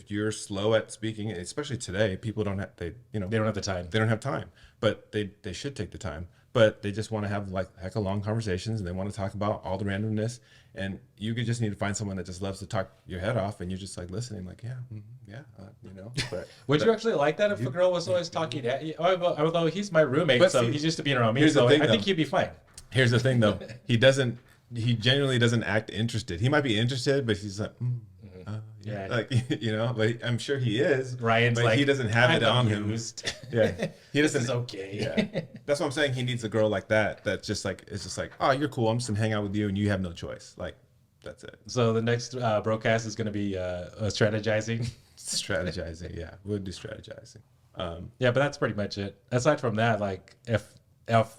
Speaker 1: you're slow at speaking, especially today, people don't have they don't have the time. They don't have time. But they should take the time. But they just want to have like heck of long conversations, and they want to talk about all the randomness. And you could just need to find someone that just loves to talk your head off, and you're just like listening, like, yeah, you know. But
Speaker 4: would you actually like that if a girl was always talking at you? Although he's my roommate,
Speaker 1: But
Speaker 4: so
Speaker 1: see,
Speaker 4: he's used to being around me,
Speaker 1: here's the
Speaker 4: so
Speaker 1: thing,
Speaker 4: I think
Speaker 1: though.
Speaker 4: he'd be fine.
Speaker 1: Here's the thing though, he genuinely doesn't act interested. He might be interested, but he's like, yeah, like, you know, but I'm sure he is.
Speaker 4: Ryan's
Speaker 1: but
Speaker 4: like,
Speaker 1: he doesn't have
Speaker 4: I'm
Speaker 1: it on him.
Speaker 4: amused.
Speaker 1: Yeah, he doesn't.
Speaker 4: This is okay.
Speaker 1: Yeah, that's what I'm saying. He needs a girl like that. That's just like, it's just like, oh, you're cool. I'm just gonna hang out with you, and you have no choice. Like, that's it.
Speaker 4: So the next Brocast is going to be strategizing.
Speaker 1: Strategizing. Yeah, we'll do strategizing.
Speaker 4: Yeah, but that's pretty much it. Aside from that, like if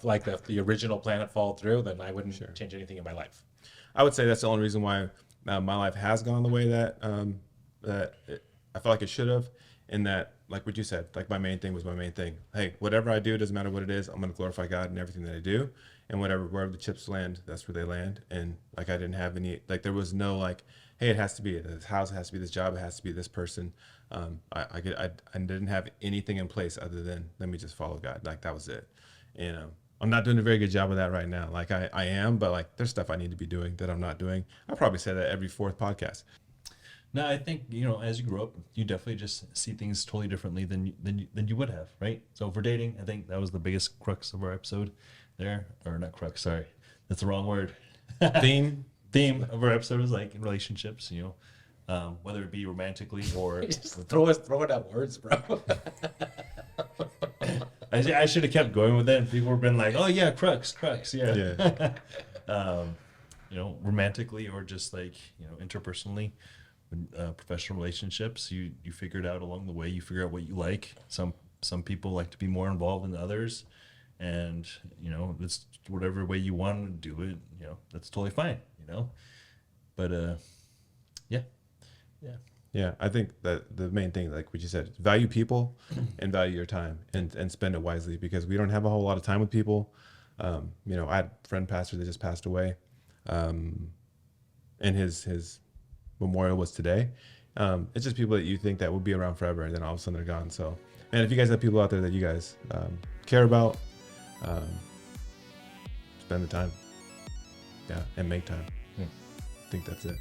Speaker 4: like the original plan had fallen through, then I wouldn't change anything in my life.
Speaker 1: I would say that's the only reason why my life has gone the way that I felt like it should have. In that, like what you said, like my main thing was my main thing. Hey, whatever I do, it doesn't matter what it is. I'm going to glorify God in everything that I do. And wherever the chips land, that's where they land. And like I didn't have any, like there was no like, hey, it has to be this house, it has to be this job, it has to be this person. I didn't have anything in place other than let me just follow God. Like that was it. And I'm not doing a very good job of that right now. Like I am, but like there's stuff I need to be doing that I'm not doing. I probably say that every fourth podcast.
Speaker 2: No, I think, as you grow up, you definitely just see things totally differently than you would have, right? So for dating, I think that was the biggest crux of our episode there. Or not crux, sorry. That's the wrong word. Theme of our episode was like in relationships, whether it be romantically or...
Speaker 4: Just throwing out words, bro.
Speaker 2: I should have kept going with it, and people have been like, oh yeah, crux, yeah. Romantically or just like, interpersonally, professional relationships, you figure it out along the way. You figure out what you like. Some people like to be more involved than others, and it's whatever way you want to do it. That's totally fine. But
Speaker 1: Yeah, I think that the main thing, like what you said, value people and value your time and spend it wisely, because we don't have a whole lot of time with people. I had a friend pastor that just passed away, and his memorial was today. It's just people that you think that would be around forever, and then all of a sudden they're gone. So, man, if you guys have people out there that you guys care about, spend the time, and make time. I think that's it.